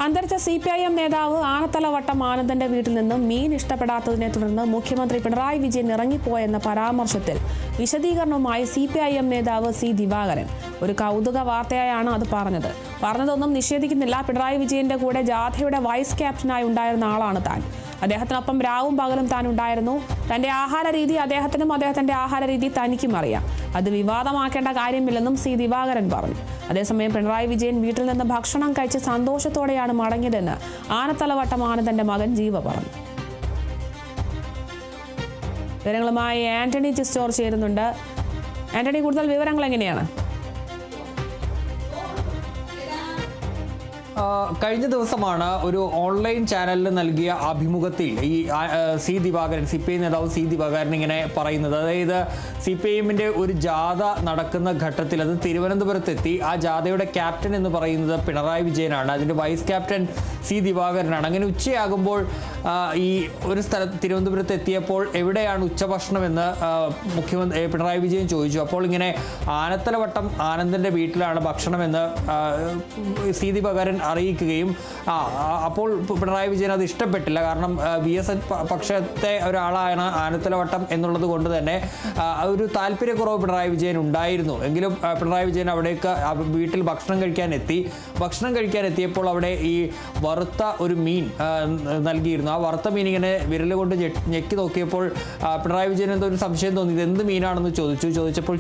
അന്തരിച്ച CPIM നേതാവ് ആനത്തലവട്ടം ആനന്ദന്റെ വീട്ടിൽ നിന്നും മീൻ ഇഷ്ടപ്പെടാത്തതിനെ തുടർന്ന് മുഖ്യമന്ത്രി പിണറായി വിജയൻ ഇറങ്ങിപ്പോയെന്ന പരാമർശത്തിൽ വിശദീകരണവുമായി CPIM നേതാവ് C. ദിവാകരൻ. ഒരു കൗതുക വാർത്തയായാണ് അത് പറഞ്ഞതൊന്നും നിഷേധിക്കുന്നില്ല. പിണറായി വിജയന്റെ കൂടെ ജാഥയുടെ വൈസ് ക്യാപ്റ്റനായി ഉണ്ടായിരുന്ന ആളാണ് താൻ. അദ്ദേഹത്തിനൊപ്പം രാവും പകലും താൻ ഉണ്ടായിരുന്നു. തന്റെ ആഹാര രീതി അദ്ദേഹത്തിനും അദ്ദേഹത്തിന്റെ ആഹാര രീതി തനിക്കും അറിയാം. അത് വിവാദമാക്കേണ്ട കാര്യമില്ലെന്നും C. ദിവാകരൻ പറഞ്ഞു. അതേസമയം പിണറായി വിജയൻ വീട്ടിൽ നിന്ന് ഭക്ഷണം കഴിച്ച് സന്തോഷത്തോടെയാണ് മടങ്ങിയതെന്ന് ആനത്തലവട്ടം ആനന്ദന്റെ മകൻ ജീവ പറഞ്ഞു. വിവരങ്ങളുമായി ആന്റണി ജിസ്റ്റോർ ചേരുന്നുണ്ട്. ആന്റണി, കൂടുതൽ വിവരങ്ങൾ എങ്ങനെയാണ്? കഴിഞ്ഞ ദിവസമാണ് ഒരു ഓൺലൈൻ ചാനലിൽ നൽകിയ അഭിമുഖത്തിൽ ഈ C. ദിവാകരൻ, CPI നേതാവ് C. ദിവാകരൻ ഇങ്ങനെ പറയുന്നത്. അതായത് CPIMന്റെ ഒരു ജാഥ നടക്കുന്ന ഘട്ടത്തിൽ അത് തിരുവനന്തപുരത്തെത്തി. ആ ജാഥയുടെ ക്യാപ്റ്റൻ എന്ന് പറയുന്നത് പിണറായി വിജയനാണ്. അതിൻ്റെ വൈസ് ക്യാപ്റ്റൻ C. ദിവാകരനാണ്. അങ്ങനെ ഉച്ചയാകുമ്പോൾ ഈ ഒരു സ്ഥലത്ത് തിരുവനന്തപുരത്ത് എത്തിയപ്പോൾ എവിടെയാണ് ഉച്ചഭക്ഷണം എന്ന് മുഖ്യമന്ത്രി പിണറായി വിജയൻ ചോദിച്ചു. അപ്പോൾ ഇങ്ങനെ ആനത്തലവട്ടം ആനന്ദൻ്റെ വീട്ടിലാണ് ഭക്ഷണമെന്ന് C. ദിവാകരൻ അറിയിക്കുകയും അപ്പോൾ പിണറായി വിജയൻ അത് ഇഷ്ടപ്പെട്ടില്ല. കാരണം VSN പക്ഷത്തെ ഒരാളാണ് ആനത്തലവട്ടം എന്നുള്ളത് കൊണ്ട് തന്നെ ഒരു താല്പര്യക്കുറവ് പിണറായി വിജയൻ ഉണ്ടായിരുന്നു. എങ്കിലും പിണറായി വിജയൻ അവിടേക്ക് വീട്ടിൽ ഭക്ഷണം കഴിക്കാൻ എത്തിയപ്പോൾ അവിടെ ഈ വറുത്ത ഒരു മീൻ നൽകിയിരുന്നു. ആ വറുത്ത മീൻ ഇങ്ങനെ വിരൽ കൊണ്ട് ഞെക്കി നോക്കിയപ്പോൾ പിണറായി വിജയൻ എന്തോ ഒരു സംശയം തോന്നി. ഇത് എന്ത് മീനാണെന്ന് ചോദിച്ചപ്പോൾ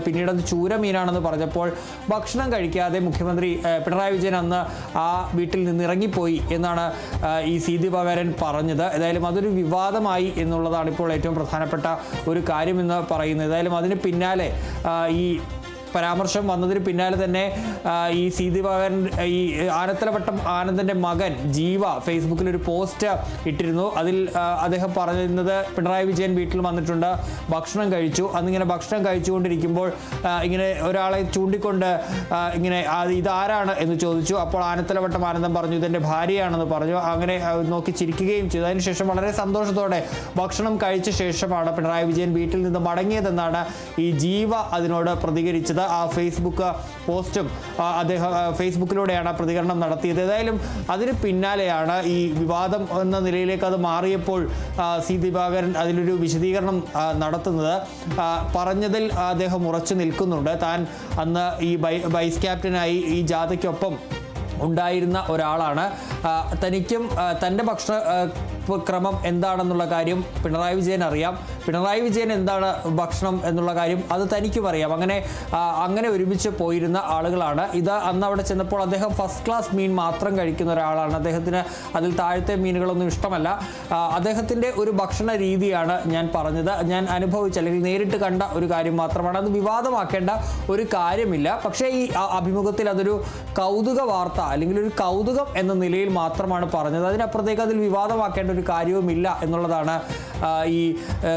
പിന്നീട് അത് ചൂര മീനാണെന്ന് പറഞ്ഞപ്പോൾ ഭക്ഷണം കഴിക്കാതെ മുഖ്യമന്ത്രി പിണറായി വിജയൻ അന്ന് ആ വീട്ടിൽ നിന്ന് ഇറങ്ങിപ്പോയി എന്നാണ് ഈ C. ദിവാകരൻ പറഞ്ഞത്. ഏതായാലും അതൊരു വിവാദമായി എന്നുള്ളതാണ് ഇപ്പോൾ ഏറ്റവും പ്രധാനപ്പെട്ട ഒരു കാര്യമെന്ന് പറയുന്നത്. ഏതായാലും അതിന് പിന്നാലെ ഈ പരാമർശം വന്നതിന് പിന്നാലെ തന്നെ ഈ C. ദിവാകരൻ ഈ ആനത്തലവട്ടം ആനന്ദൻ്റെ മകൻ ജീവ ഫേസ്ബുക്കിൽ ഒരു പോസ്റ്റ് ഇട്ടിരുന്നു. അതിൽ അദ്ദേഹം പറയുന്നത് പിണറായി വിജയൻ വീട്ടിൽ വന്നിട്ടുണ്ട്, ഭക്ഷണം കഴിച്ചു. അന്നിങ്ങനെ ഭക്ഷണം കഴിച്ചുകൊണ്ടിരിക്കുമ്പോൾ ഇങ്ങനെ ഒരാളെ ചൂണ്ടിക്കൊണ്ട് ഇങ്ങനെ ഇതാരാണ് എന്ന് ചോദിച്ചു. അപ്പോൾ ആനത്തലവട്ടം ആനന്ദൻ പറഞ്ഞു ഇതെൻ്റെ ഭാര്യയാണെന്ന് പറഞ്ഞു. അങ്ങനെ നോക്കി ചിരിക്കുകയും ചെയ്തു. അതിനുശേഷം വളരെ സന്തോഷത്തോടെ ഭക്ഷണം കഴിച്ച ശേഷമാണ് പിണറായി വിജയൻ വീട്ടിൽ നിന്ന് മടങ്ങിയതെന്നാണ് ഈ ജീവ അതിനോട് പ്രതികരിച്ചത്. ആ ഫേസ്ബുക്ക് പോസ്റ്റും അദ്ദേഹം ഫേസ്ബുക്കിലൂടെയാണ് പ്രതികരണം നടത്തിയത്. ഏതായാലും അതിന് പിന്നാലെയാണ് ഈ വിവാദം എന്ന നിലയിലേക്ക് അത് മാറിയപ്പോൾ C. ദിവാകരൻ അതിലൊരു വിശദീകരണം നടത്തുന്നത്. പറഞ്ഞതിൽ അദ്ദേഹം ഉറച്ചു നിൽക്കുന്നുണ്ട്. താൻ അന്ന് ഈ വൈസ് ക്യാപ്റ്റനായി ഈ ജാഥയ്ക്കൊപ്പം ഉണ്ടായിരുന്ന ഒരാളാണ്. തനിക്കും തൻ്റെ ഭക്ഷണ ക്രമം എന്താണെന്നുള്ള കാര്യം പിണറായി വിജയൻ അറിയാം. പിണറായി വിജയൻ എന്താണ് ഭക്ഷണം എന്നുള്ള കാര്യം അത് തനിക്കും അറിയാം. അങ്ങനെ ഒരുമിച്ച് പോയിരുന്ന ആളുകളാണ്. ഇത് അന്ന് അവിടെ ചെന്നപ്പോൾ അദ്ദേഹം ഫസ്റ്റ് ക്ലാസ് മീൻ മാത്രം കഴിക്കുന്ന ഒരാളാണ്. അദ്ദേഹത്തിന് അതിൽ താഴത്തെ മീനുകളൊന്നും ഇഷ്ടമല്ല. അദ്ദേഹത്തിൻ്റെ ഒരു ഭക്ഷണ രീതിയാണ് ഞാൻ പറഞ്ഞത്. ഞാൻ അനുഭവിച്ച അല്ലെങ്കിൽ നേരിട്ട് കണ്ട ഒരു കാര്യം മാത്രമാണ്. അത് വിവാദമാക്കേണ്ട ഒരു കാര്യമില്ല. പക്ഷേ ഈ അഭിമുഖത്തിൽ അതൊരു കൗതുക വാർത്ത അല്ലെങ്കിൽ ഒരു കൗതുകം എന്ന നിലയിൽ മാത്രമാണ് പറഞ്ഞത്. അതിനപ്പുറത്തേക്ക് അതിൽ വിവാദമാക്കേണ്ട ഒരു കാര്യവുമില്ല എന്നുള്ളതാണ് ഈ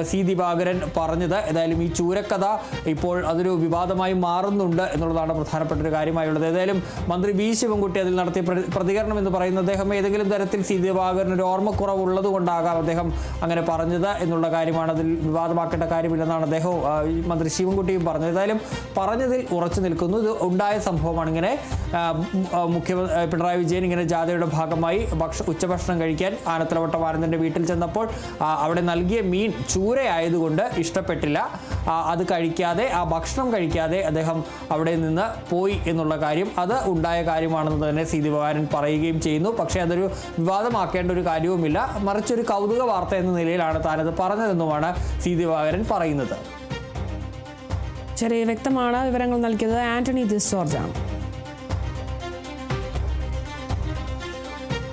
C. ദിവാകരൻ പറഞ്ഞത്. ഏതായാലും ഈ ചൂരക്കഥ ഇപ്പോൾ അതൊരു വിവാദമായി മാറുന്നുണ്ട് എന്നുള്ളതാണ് പ്രധാനപ്പെട്ട ഒരു കാര്യമായുള്ളത്. ഏതായാലും മന്ത്രി V. ശിവൻകുട്ടി അതിൽ നടത്തിയ പ്രതികരണം എന്ന് പറയുന്നത് അദ്ദേഹം ഏതെങ്കിലും തരത്തിൽ C. ദിവാകരൻ ഒരു ഓർമ്മക്കുറവുള്ളത് കൊണ്ടാകാം അദ്ദേഹം അങ്ങനെ പറഞ്ഞത് എന്നുള്ള കാര്യമാണ്. അതിൽ വിവാദമാക്കേണ്ട കാര്യമില്ലെന്നാണ് അദ്ദേഹവും മന്ത്രി ശിവൻകുട്ടിയും പറഞ്ഞത്. ഏതായാലും പറഞ്ഞതിൽ ഉറച്ചു നിൽക്കുന്നു. ഇത് ഉണ്ടായ സംഭവമാണ്. ഇങ്ങനെ പിണറായി വിജയൻ ഇങ്ങനെ ജാഥയുടെ ഭാഗമായി ഉച്ചഭക്ഷണം കഴിക്കാൻ ആനത്തലവട്ടം ആനന്ദൻ്റെ വീട്ടിൽ ചെന്നപ്പോൾ അവിടെ നൽകിയ മീൻ ചൂരയായതുകൊണ്ട് ഇഷ്ടപ്പെട്ടില്ല. അത് കഴിക്കാതെ ആ ഭക്ഷണം കഴിക്കാതെ അദ്ദേഹം അവിടെ നിന്ന് പോയി എന്നുള്ള കാര്യം അത് ഉണ്ടായ കാര്യമാണെന്ന് തന്നെ C. ദിവാകരൻ പറയുകയും ചെയ്യുന്നു. പക്ഷേ അതൊരു വിവാദമാക്കേണ്ട ഒരു കാര്യവുമില്ല. മറിച്ചൊരു കൗതുക വാർത്ത എന്ന നിലയിലാണ് താനത് പറഞ്ഞതെന്നുമാണ് C. ദിവാകരൻ പറയുന്നത്. ചെറിയ വ്യക്തമാണ് വിവരങ്ങൾ നൽകിയത് ആന്റണി ജിസ്റ്റോർജാണ്.